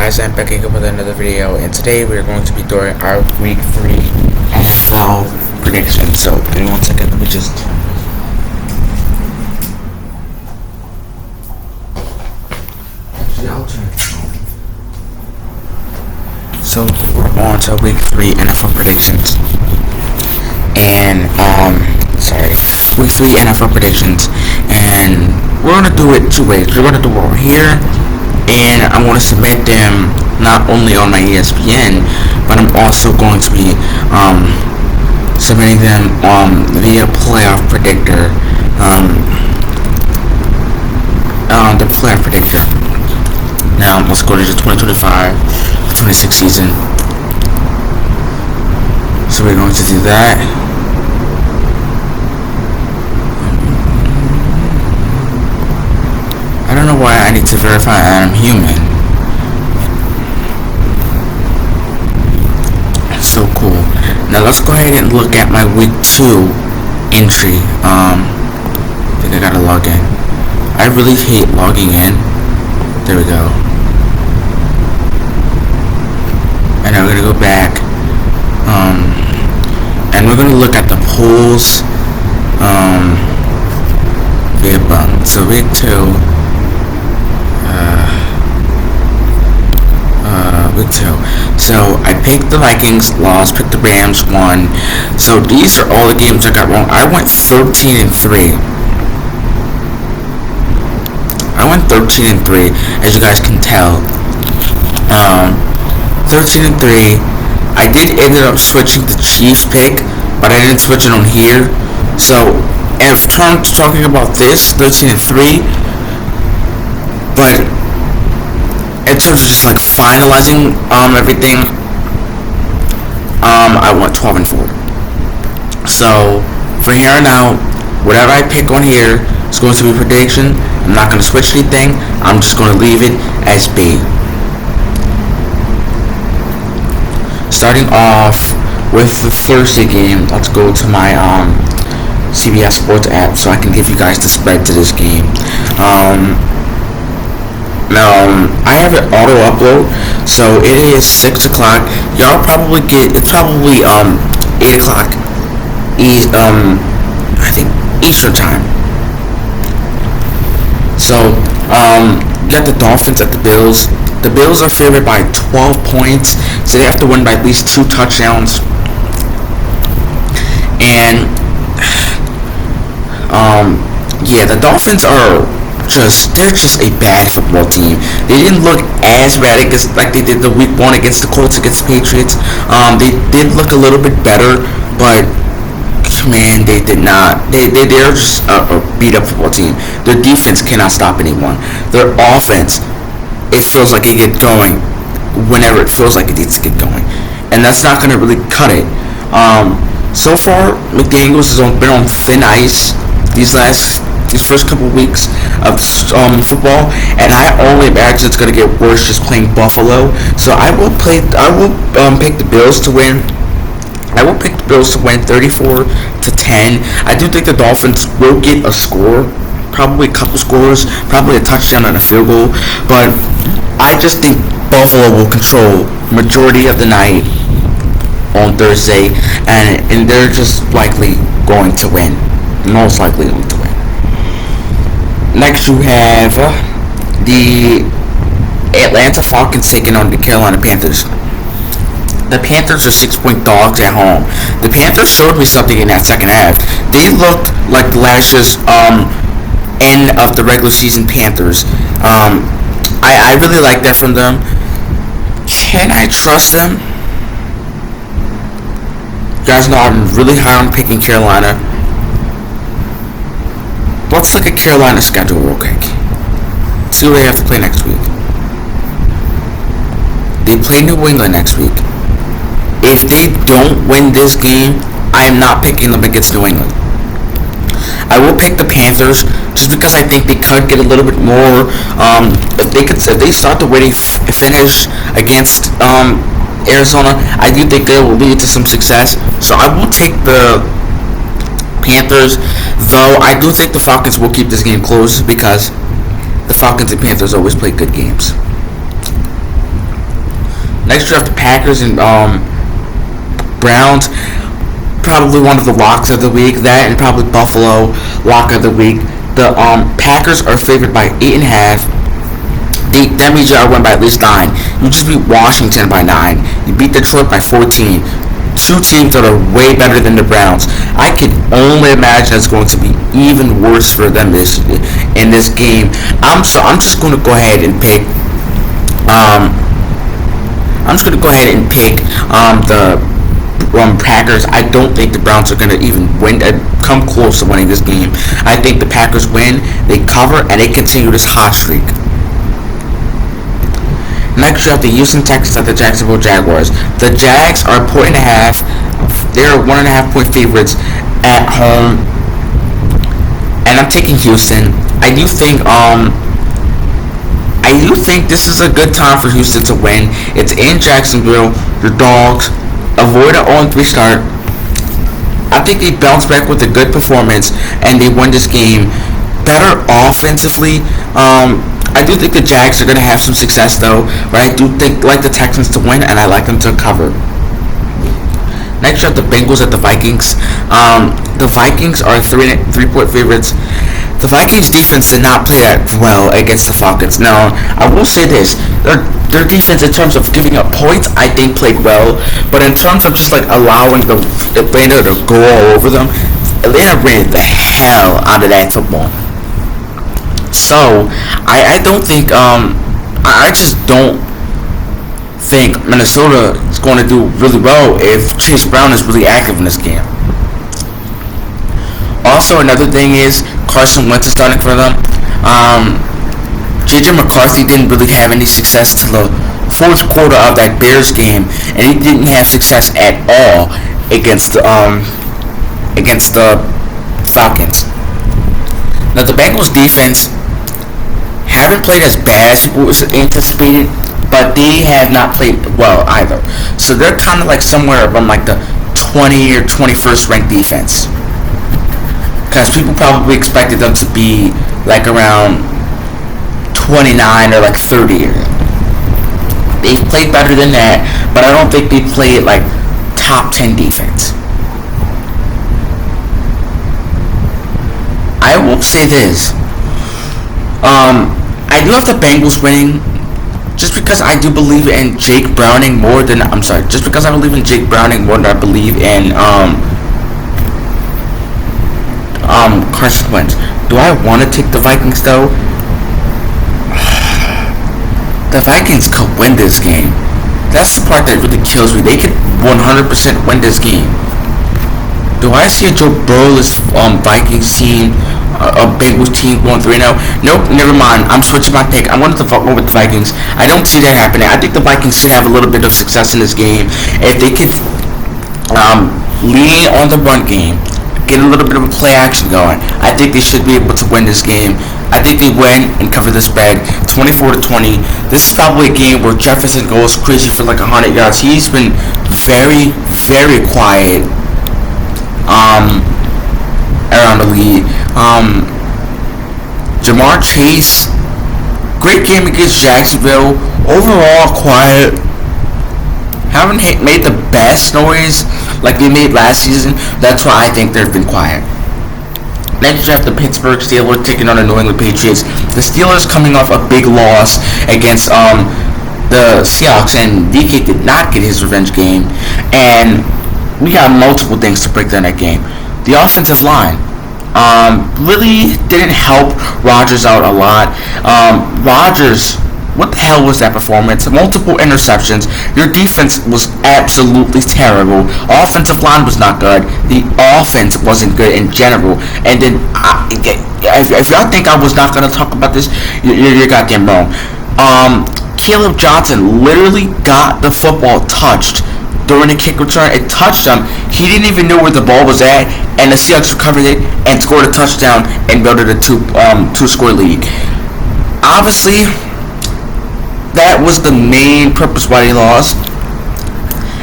guys, I'm back again with another video, and today we're going to be doing our week 3 NFL predictions. So, give me 1 second, let me just... Actually, I'll turn it on. So, we're on to week 3 NFL predictions. And, week 3 NFL predictions. And we're going to do it 2 ways. We're going to do it here, and I'm going to submit them not only on my ESPN, but I'm also going to be submitting them via Playoff Predictor, the Playoff Predictor. Now let's go to the 2025-26 season. So we're going to do that. I don't know why I need to verify that I'm human. So cool. Now let's go ahead and look at my week 2 entry. I think I gotta log in. I really hate logging in. There we go. And now we're gonna go back. And we're gonna look at the polls. So week 2. Week 2. So I picked the Vikings, lost, picked the Rams, won. So these are all the games I got wrong. I went 13-3. I went 13-3, as you guys can tell. 13-3. I did end up switching the Chiefs pick, but I didn't switch it on here. So in terms of talking about this, 13-3, but in terms of just like finalizing everything, I went 12-4. So from here on out, whatever I pick on here is going to be prediction. I'm not going to switch anything. I'm just going to leave it as B. Starting off with the Thursday game, let's go to my CBS Sports app so I can give you guys the spread to this game. I have it auto upload, so it is 6 o'clock. Y'all probably get it's probably 8 o'clock. I think Eastern time. So you got the Dolphins at the Bills. The Bills are favored by 12 points, so they have to win by at least 2 touchdowns. And yeah, the Dolphins they're just a bad football team. They didn't look as bad like they did the week 1 against the Colts, against the Patriots. They did look a little bit better, but man, they did not. They're just a beat up football team. Their defense cannot stop anyone. Their offense, it feels like it gets going whenever it feels like it needs to get going, and that's not going to really cut it. So far, McDaniels has been on thin ice these first couple weeks of football, and I only imagine it's going to get worse just playing Buffalo. So I will pick the Bills to win. I will pick the Bills to win 34-10. I do think the Dolphins will get a score, probably a couple scores, probably a touchdown and a field goal, but I just think Buffalo will control majority of the night on Thursday, and they're just likely going to win. Most likely going to win. Next, you have the Atlanta Falcons taking on the Carolina Panthers. The Panthers are 6-point dogs at home. The Panthers showed me something in that second half. They looked like last year's end of the regular season Panthers. I really like that from them. Can I trust them? You guys know I'm really high on picking Carolina. Let's look at Carolina's schedule real quick. See who they have to play next week. They play New England next week. If they don't win this game, I am not picking them against New England. I will pick the Panthers just because I think they could get a little bit more. If they start the way they finish against Arizona, I do think they will lead to some success. So I will take the Panthers, though I do think the Falcons will keep this game close because the Falcons and Panthers always play good games. Next, you have the Packers and Browns. Probably one of the locks of the week. That and probably Buffalo lock of the week. The Packers are favored by 8.5. That means you gotta win by at least 9. You just beat Washington by 9. You beat Detroit by 14. Two teams that are way better than the Browns. I can only imagine it's going to be even worse for them in this game. I'm just going to go ahead and pick. I'm just going to go ahead and pick the Packers. I don't think the Browns are going to even win, come close to winning this game. I think the Packers win, they cover, and they continue this hot streak. Next, you have the Houston Texans at the Jacksonville Jaguars. The Jags are a point and a half. They're 1.5 point favorites at home, and I'm taking Houston. I do think this is a good time for Houston to win. It's in Jacksonville. The Dogs avoid an 0-3 start. I think they bounce back with a good performance and they win this game. Better offensively. I do think the Jags are going to have some success though, but I do like the Texans to win and I like them to cover. Next, you have the Bengals at the Vikings. The Vikings are 3-point favorites. The Vikings defense did not play that well against the Falcons. Now, I will say this. Their defense in terms of giving up points, I think played well. But in terms of just like allowing the Atlanta to go all over them, Atlanta ran the hell out of that football. So, I don't think, I just don't think Minnesota is going to do really well if Chase Brown is really active in this game. Also, another thing is Carson Wentz is starting for them. J.J. McCarthy didn't really have any success till the fourth quarter of that Bears game, and he didn't have success at all against the Falcons. Now, the Bengals defense haven't played as bad as people was anticipated, but they have not played well either. So they're kind of like somewhere around like the 20 or 21st ranked defense. Because people probably expected them to be like around 29 or like 30. They've played better than that, but I don't think they played like top 10 defense. I will say this. I do have the Bengals winning just because I do believe in Jake Browning more than just because I believe in Jake Browning more than I believe in Carson Wentz. Do I want to take the Vikings though? The Vikings could win this game. That's the part that really kills me. They could 100% win this game. Do I see a Joe Burrowless Vikings team, a Bengals team going 3-0? Nope, never mind. I'm switching my pick. I'm going to go with the Vikings. I don't see that happening. I think the Vikings should have a little bit of success in this game if they could lean on the run game, get a little bit of a play action going. I think they should be able to win this game. I think they win and cover the spread 24-20. This is probably a game where Jefferson goes crazy for like 100 yards. He's been very, very quiet around the league. Jamar Chase, great game against Jacksonville. Overall quiet. Haven't made the best noise like they made last season. That's why I think they've been quiet. Next, you have the Pittsburgh Steelers taking on the New England Patriots. The Steelers coming off a big loss against the Seahawks, and DK did not get his revenge game. And we got multiple things to break down that game. The offensive line really didn't help Rodgers out a lot. Rodgers, what the hell was that performance? Multiple interceptions. Your defense was absolutely terrible. Offensive line was not good. The offense wasn't good in general. And then, if y'all think I was not going to talk about this, you're goddamn wrong. Caleb Johnson literally got the football touched during the kick return. It touched him. He didn't even know where the ball was at, and the Seahawks recovered it and scored a touchdown and built it a two-score lead. Obviously, that was the main purpose why they lost.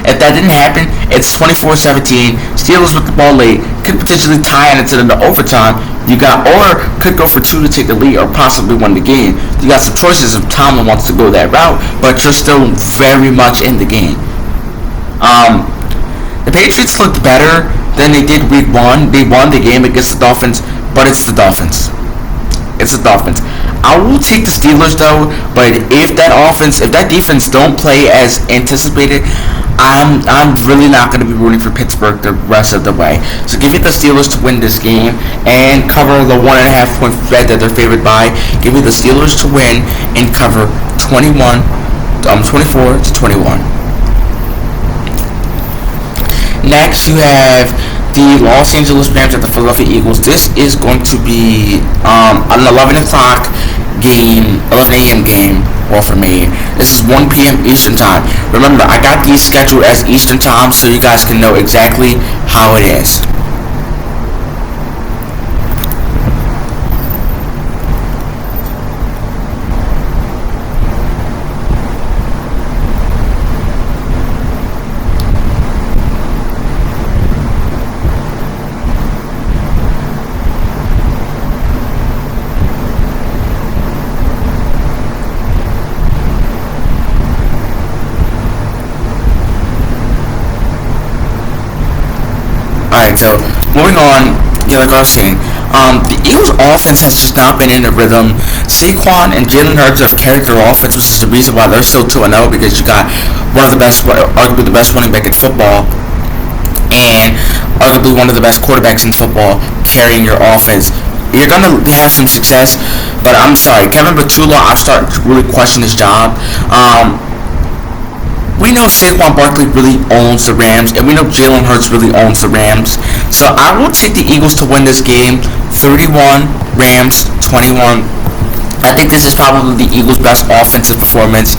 If that didn't happen, it's 24-17. Steelers with the ball late, could potentially tie it into the overtime, You got, or could go for two to take the lead, or possibly win the game. You got some choices if Tomlin wants to go that route, but you're still very much in the game. The Patriots looked better than they did week one. They won the game against the Dolphins, but it's the Dolphins. It's the Dolphins. I will take the Steelers though, but if that defense don't play as anticipated, I'm really not going to be rooting for Pittsburgh the rest of the way. So give me the Steelers to win this game and cover the 1.5 point spread that they're favored by. Give me the Steelers to win and cover 24 to 21. Next, you have the Los Angeles Rams at the Philadelphia Eagles. This is going to be an 11 o'clock game, 11 a.m. game. Well, for me, this is 1 p.m. Eastern time. Remember, I got these scheduled as Eastern time so you guys can know exactly how it is. Alright, so moving on, like I was saying, the Eagles' offense has just not been in the rhythm. Saquon and Jalen Hurts have carried their offense, which is the reason why they're still 2-0, because you got one of the best, arguably the best running back in football, and arguably one of the best quarterbacks in football carrying your offense. You're gonna have some success, but I'm sorry, Kevin Batula, I'm starting to really question his job. We know Saquon Barkley really owns the Rams, and we know Jalen Hurts really owns the Rams. So I will take the Eagles to win this game, 31, Rams 21. I think this is probably the Eagles' best offensive performance.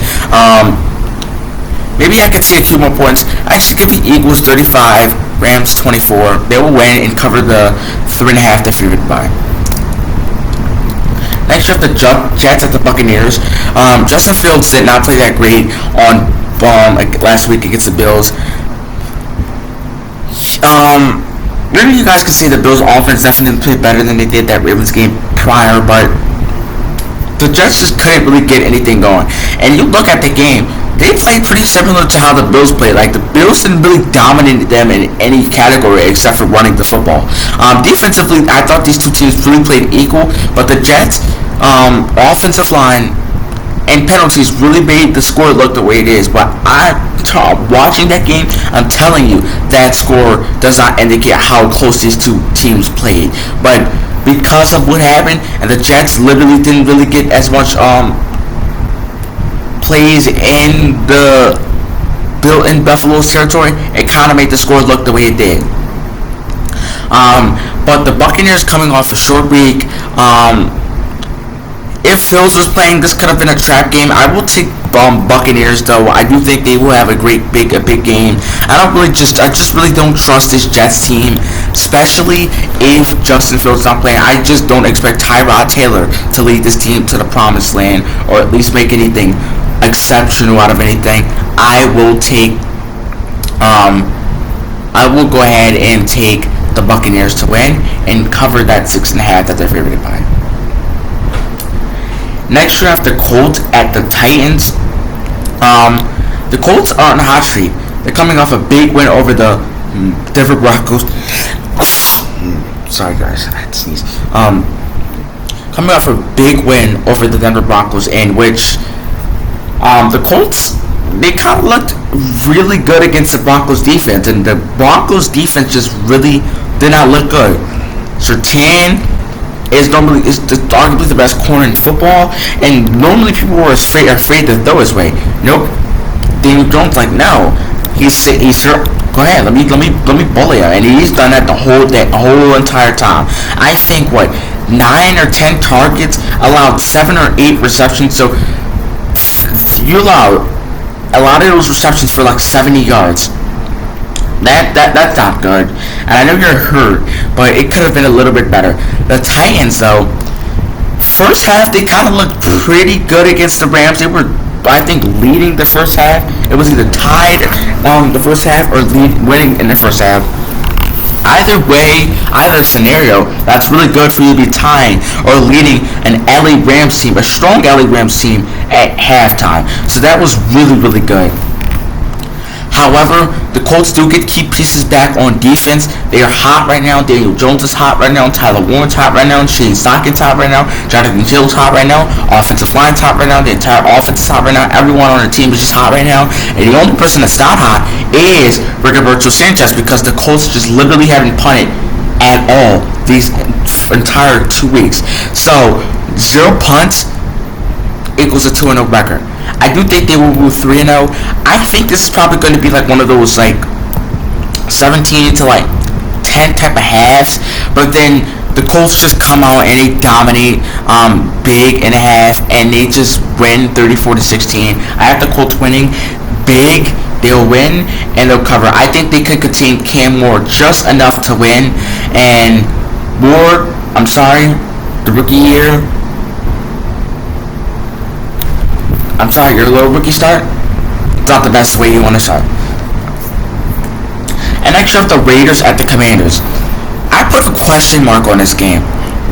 Maybe I could see a few more points. I just give the Eagles 35, Rams 24. They will win and cover the 3.5 they're favored by. Next, you have the Jets at the Buccaneers. Justin Fields did not play that great on last week against the Bills. Maybe you guys could say the Bills' offense definitely played better than they did that Ravens game prior, but the Jets just couldn't really get anything going. And you look at the game, they played pretty similar to how the Bills played. Like, the Bills didn't really dominate them in any category except for running the football. Defensively, I thought these two teams really played equal, but the Jets' offensive line and penalties really made the score look the way it is. But watching that game, I'm telling you, that score does not indicate how close these two teams played. But because of what happened, and the Jets literally didn't really get as much plays in Buffalo's territory, it kind of made the score look the way it did. But the Buccaneers coming off a short week, if Fields was playing, this could have been a trap game. I will take Buccaneers though. I do think they will have a big game. I just really don't trust this Jets team, especially if Justin Fields is not playing. I just don't expect Tyrod Taylor to lead this team to the promised land, or at least make anything exceptional out of anything. I will go ahead and take the Buccaneers to win and cover that 6.5 that they're favored by. Next, you have the Colts at the Titans. The Colts are on a hot streak. They're coming off a big win over the Denver Broncos. Sorry, guys, I had to sneeze. Coming off a big win over the Denver Broncos, in which the Colts, they kind of looked really good against the Broncos defense, and the Broncos defense just really did not look good. Surtain is arguably the best corner in football, and normally people were afraid to throw his way. Nope. Daniel Jones no. He's go ahead. Let me bully you, and he's done that the whole entire time. I think 9 or 10 targets, allowed 7 or 8 receptions. So you allow a lot of those receptions for 70 yards. That's not good. And I know you're hurt, but it could have been a little bit better. The Titans, though, first half they kind of looked pretty good against the Rams. They were, I think, leading the first half. It was either tied the first half or winning in the first half. Either scenario, that's really good for you to be tying or leading an LA Rams team, a strong LA Rams team at halftime. So that was really, really good. However, the Colts do get key pieces back on defense. They are hot right now. Daniel Jones is hot right now. Tyler Warren's hot right now. Shane Stockton's hot right now. Jonathan Hill's hot right now. Offensive line's hot right now. The entire offense is hot right now. Everyone on the team is just hot right now. And the only person that's not hot is Rigoberto Sanchez, because the Colts just literally haven't punted at all these entire 2 weeks. So 0 punts equals a 2-0 record. I do think they will move 3-0. I think this is probably going to be like one of those like 17 to like 10 type of halves, but then the Colts just come out and they dominate big in a half, and they just win 34-16. I have the Colts winning big. They'll win and they'll cover. I think they could contain Cam Moore just enough to win, and Moore, I'm sorry, the rookie year, I'm sorry, your little rookie start, it's not the best way you want to start. And next you have the Raiders at the Commanders. I put a question mark on this game.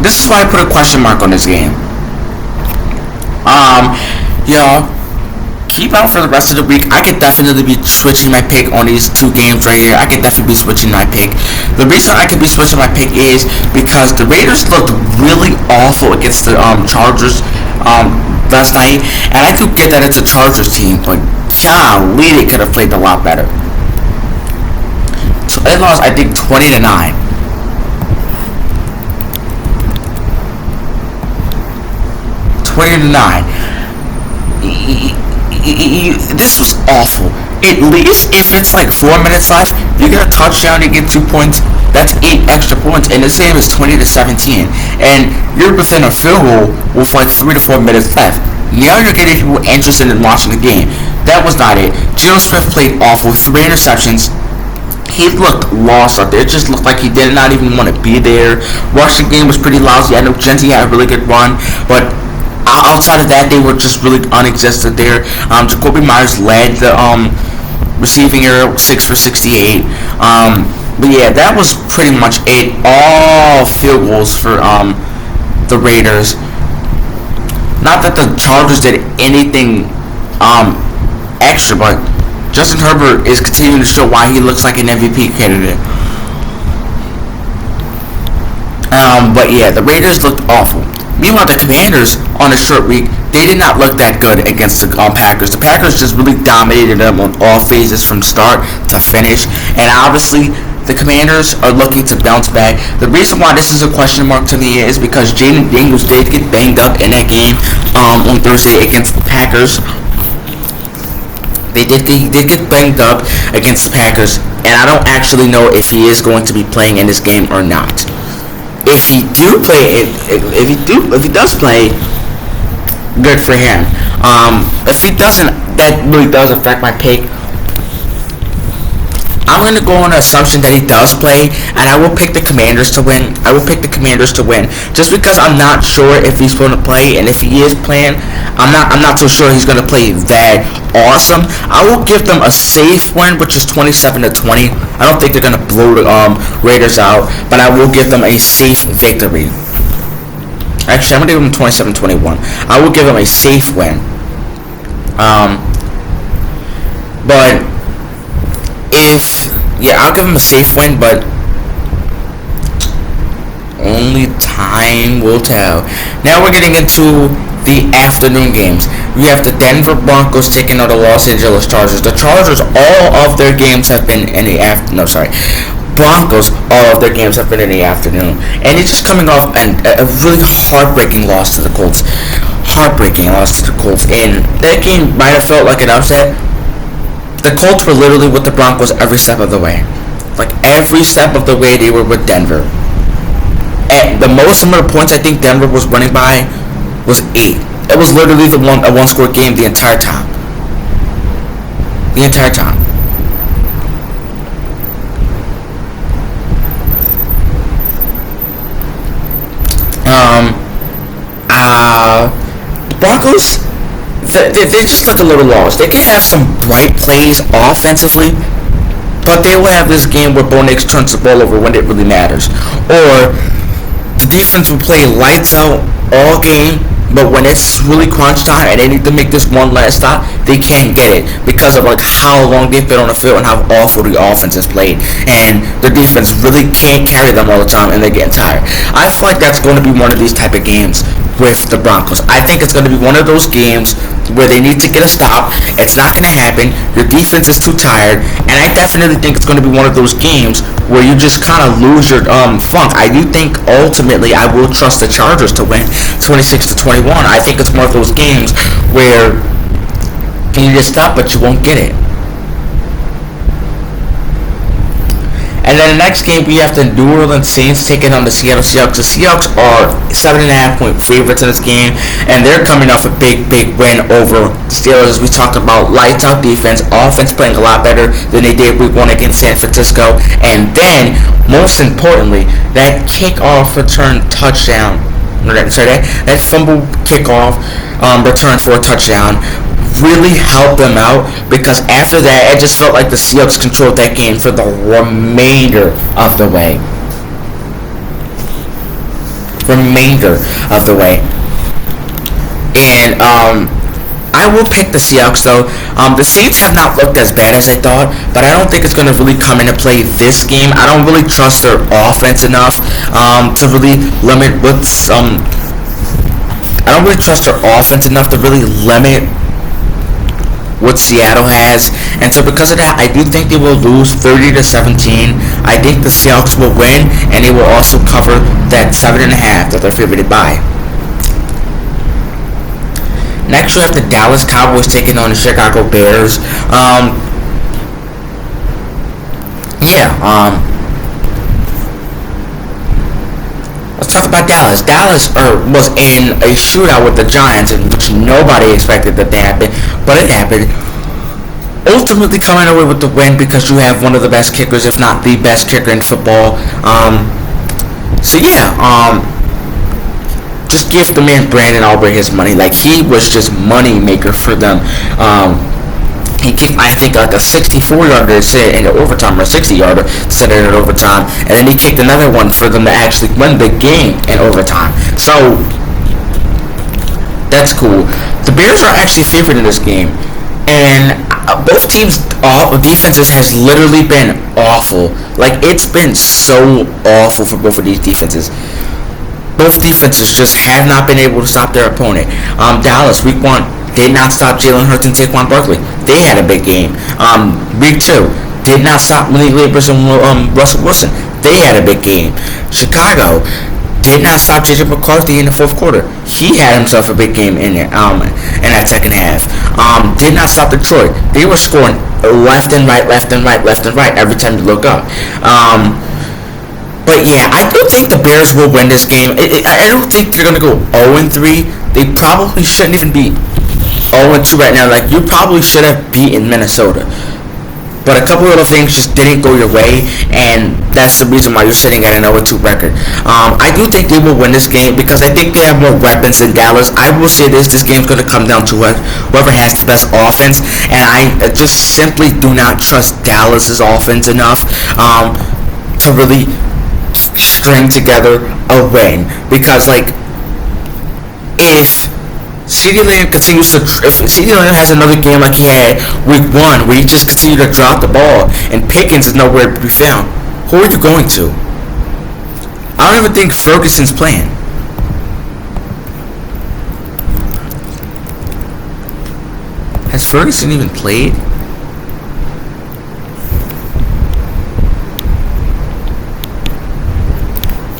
This is why I put a question mark on this game. Y'all, keep out for the rest of the week. I could definitely be switching my pick on these 2 games right here. I could definitely be switching my pick. The reason I could be switching my pick is because the Raiders looked really awful against the Chargers last night, and I could get that it's a Chargers team, but golly, they could have played a lot better. So they lost, I think, 20-9. 20-9. This was awful. At least if it's like 4 minutes left, you get a touchdown, you get 2 points. That's 8 extra points, and this game is 20-17, and you're within a field goal with like 3 to 4 minutes left. Now you're getting people interested in watching the game. That was not it. Geno Smith played awful, 3 interceptions. He looked lost up there. It just looked like he did not even want to be there. Rushing game was pretty lousy. I know Genty had a really good run, but outside of that, they were just really unexistent there. Jacoby Myers led the receiving area, 6 for 68. But yeah, that was pretty much it. All field goals for the Raiders. Not that the Chargers did anything extra, but Justin Herbert is continuing to show why he looks like an MVP candidate. But yeah, the Raiders looked awful. Meanwhile, the Commanders, on a short week, they did not look that good against the Packers. The Packers just really dominated them on all phases from start to finish. And obviously, the Commanders are looking to bounce back. The reason why this is a question mark to me is because Jaden Daniels did get banged up in that game on Thursday against the Packers. He did get banged up against the Packers, and I don't actually know if he is going to be playing in this game or not. If he does play, good for him. If he doesn't, that really does affect my pick. I'm going to go on the assumption that he does play, and I will pick the Commanders to win. Just because I'm not sure if he's going to play, and if he is playing, I'm not so sure he's going to play that awesome. I will give them a safe win, which is 27-20. I don't think they're going to blow the Raiders out, but I will give them a safe victory. Actually, I'm going to give them 27-21. I will give them a safe win. But I'll give them a safe win, but only time will tell. Now we're getting into the afternoon games. We have the Denver Broncos taking on the Los Angeles Chargers. The Chargers, all of their games have been in the Broncos, all of their games have been in the afternoon. And it's just coming off a really heartbreaking loss to the Colts. And that game might have felt like an upset. The Colts were literally with the Broncos every step of the way. Like, every step of the way, they were with Denver. At the most amount of points I think Denver was winning by was 8. It was literally a one-score game the entire time. The Broncos, they just look a little lost. They can have some bright plays offensively, but they will have this game where Bo Nix turns the ball over when it really matters, or the defense will play lights out all game, but when it's really crunch time and they need to make this one last stop, they can't get it because of like how long they've been on the field and how awful the offense is played, and the defense really can't carry them all the time, and they're getting tired. I feel like that's going to be one of these type of games with the Broncos. I think it's going to be one of those games where they need to get a stop. It's not going to happen. Your defense is too tired, and I definitely think it's going to be one of those games where you just kind of lose your funk. I do think ultimately I will trust the Chargers to win 26-21. I think it's one of those games where you need to stop, but you won't get it. And then the next game, we have the New Orleans Saints taking on the Seattle Seahawks. The Seahawks are 7.5-point favorites in this game, and they're coming off a big win over the Steelers. We talked about lights out defense, offense playing a lot better than they did week 1 against San Francisco, and then, most importantly, that kickoff return touchdown. That fumble kickoff return for a touchdown really helped them out, because after that it just felt like the Seahawks controlled that game for the remainder of the way. And I will pick the Seahawks though. The Saints have not looked as bad as I thought, but I don't think it's going to really come into play this game. I don't really trust their offense enough to really limit what's I don't really trust their offense enough to really limit what Seattle has, and so because of that, I do think they will lose 30-17. I think the Seahawks will win, and they will also cover that 7.5 that they're favored by. Next, we have the Dallas Cowboys taking on the Chicago Bears. Let's talk about Dallas. Dallas was in a shootout with the Giants, in which nobody expected that to happen, but it happened. Ultimately coming away with the win because you have one of the best kickers, if not the best kicker in football. Just give the man Brandon Aubrey his money. Like, he was just money maker for them. He kicked, I think, like a 64-yarder to set it into overtime, or a 60-yarder to set it into overtime, and then he kicked another one for them to actually win the game in overtime. So that's cool. The Bears are actually favored in this game, and both teams' defenses has literally been awful. Like, it's been so awful for both of these defenses. Both defenses just have not been able to stop their opponent. Dallas, week 1, did not stop Jalen Hurts and Saquon Barkley. They had a big game. Week 2, did not stop Malik Nabers and Russell Wilson. They had a big game. Chicago did not stop J.J. McCarthy in the fourth quarter. He had himself a big game in that second half. Did not stop Detroit. They were scoring left and right every time you look up. But yeah, I do think the Bears will win this game. I don't think they're going to go 0-3. They probably shouldn't even be 0-2 right now. Like, you probably should have beaten Minnesota. But a couple little things just didn't go your way, and that's the reason why you're sitting at an 0-2 record. I do think they will win this game because I think they have more weapons than Dallas. I will say this game's going to come down to whoever has the best offense, and I just simply do not trust Dallas's offense enough to really string together a win. Because, like, if CeeDee Lamb has another game like he had week 1, where he just continued to drop the ball and Pickens is nowhere to be found, who are you going to? I don't even think Ferguson's playing. Has Ferguson even played?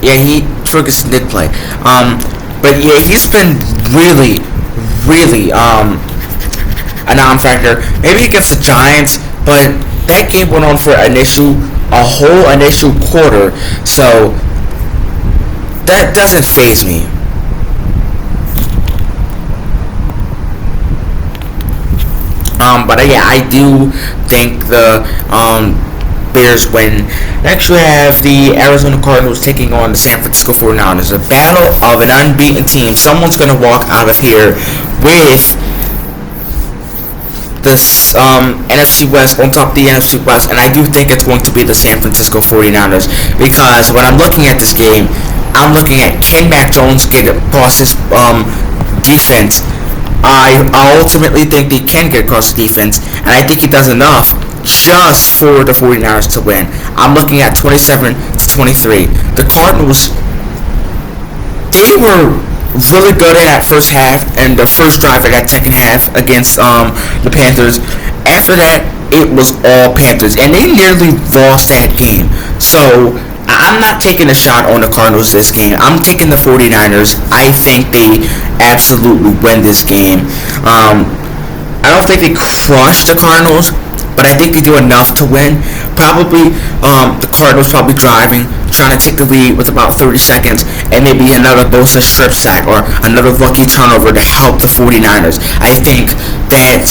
Yeah, Ferguson did play. But yeah, he's been really a non-factor. Maybe against the Giants, but that game went on for a whole initial quarter, so that doesn't faze me. But yeah, I do think the Bears win. Next, we have the Arizona Cardinals taking on the San Francisco 49ers. A battle of an unbeaten team. Someone's going to walk out of here with NFC West, on top of the NFC West, and I do think it's going to be the San Francisco 49ers, because when I'm looking at this game, I'm looking at, can Mac Jones get across his defense. I ultimately think they can get across the defense, and I think he does enough just for the 49ers to win. I'm looking at 27-23. The Cardinals, they were really good in that first half and the first drive of that second half against the Panthers. After that, it was all Panthers, and they nearly lost that game. So I'm not taking a shot on the Cardinals this game. I'm taking the 49ers. I think they absolutely win this game. I don't think they crush the Cardinals, but I think they do enough to win. Probably the Cardinals probably driving, trying to take the lead with about 30 seconds, and maybe another Bosa strip sack or another lucky turnover to help the 49ers. I think that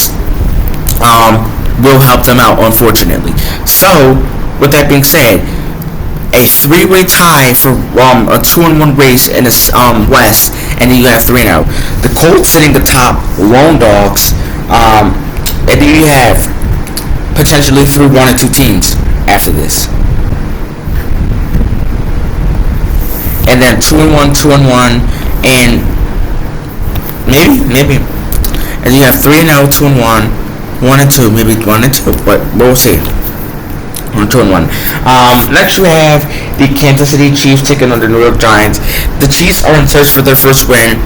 will help them out, unfortunately. So, with that being said, a three-way tie for a 2-1 race in the West, and then you have 3-0. The Colts sitting the top, lone dogs, and then you have potentially 1 and 2 teams after this, and then 2-1, 2-1, and maybe, and you have 3-0, 2-1, 1 and 2, maybe 1 and 2, but we'll see. 2-1. Next we have the Kansas City Chiefs taking on the New York Giants. The Chiefs are in search for their first win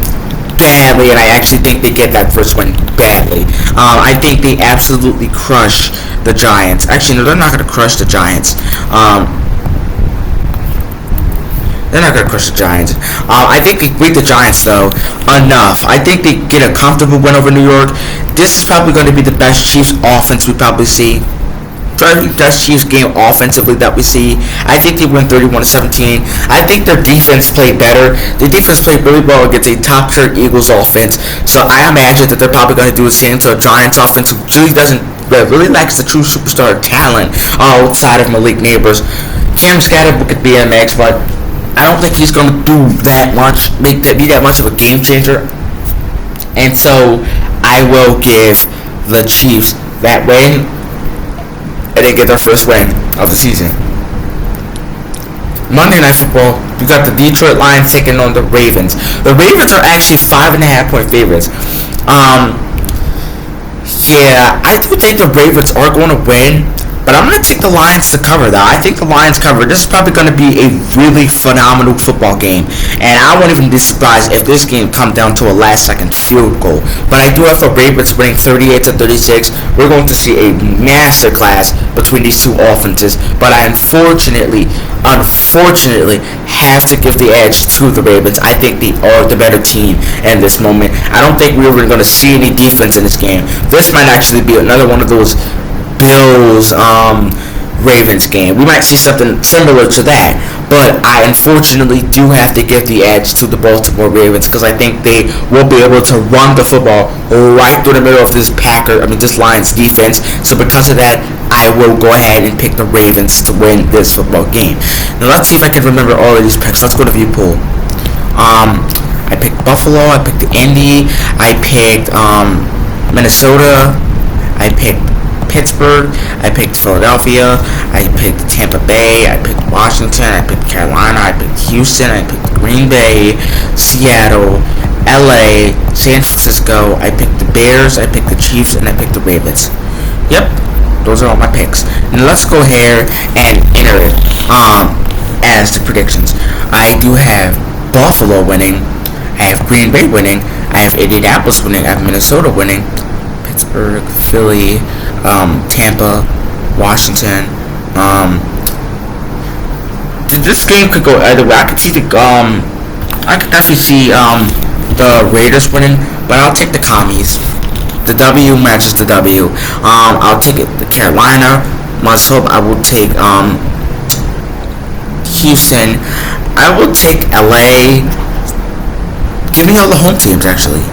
badly, and I actually think they get that first win badly. I think they absolutely crush the Giants. Actually, no, they're not going to crush the Giants. They're not going to crush the Giants. I think they beat the Giants, though, enough. I think they get a comfortable win over New York. This is probably going to be the best Chiefs offense we probably see. Probably the best Chiefs game offensively that we see. I think they win 31-17. I think their defense played better. Their defense played really well against a top-tier Eagles offense. So I imagine that they're probably going to do the same to a Giants offense who really lacks the true superstar talent outside of Malik Neighbors. Cam Scatterb could be in the mix, but I don't think he's going to do that much, be that much of a game changer. And so I will give the Chiefs that win, and they get their first win of the season. Monday Night Football, we got the Detroit Lions taking on the Ravens. The Ravens are actually 5.5 point favorites. Yeah, I do think the Ravens are going to win, but I'm going to take the Lions to cover, though. I think the Lions cover. This is probably going to be a really phenomenal football game, and I won't even be surprised if this game comes down to a last-second field goal. But I do have the Ravens winning 38-36. We're going to see a masterclass between these two offenses, but I unfortunately have to give the edge to the Ravens. I think they are the better team in this moment. I don't think we're really going to see any defense in this game. This might actually be another one of those Bills Ravens game. We might see something similar to that, but I unfortunately do have to give the edge to the Baltimore Ravens because I think they will be able to run the football right through the middle of this Lions defense. So because of that, I will go ahead and pick the Ravens to win this football game. Now let's see if I can remember all of these picks. Let's go to view pool. I picked Buffalo, I picked Indy, I picked Minnesota, I picked Pittsburgh, I picked Philadelphia, I picked Tampa Bay, I picked Washington, I picked Carolina, I picked Houston, I picked Green Bay, Seattle, LA, San Francisco, I picked the Bears, I picked the Chiefs, and I picked the Ravens. Yep, those are all my picks. And let's go here and enter it as the predictions. I do have Buffalo winning, I have Green Bay winning, I have Indianapolis winning, I have Minnesota winning, Pittsburgh, Philly, Tampa, Washington. This game could go either way. I could definitely see the Raiders winning, but I'll take the Commies. The W matches the W. I'll take it. The Carolina. Myself, I will take Houston. I will take LA. Give me all the home teams, actually.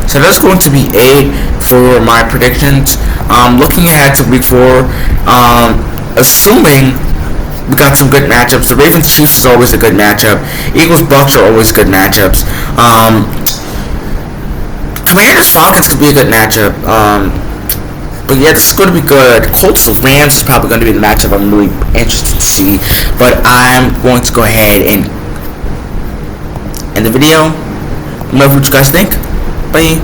So that's going to be it for my predictions. Looking ahead to week 4, assuming we got some good matchups. The Ravens Chiefs is always a good matchup. Eagles Bucks are always good matchups. Commanders Falcons could be a good matchup. But yeah, this is going to be good. Colts Rams is probably going to be the matchup I'm really interested to see. But I'm going to go ahead and end the video. Let me know what you guys think. Bye.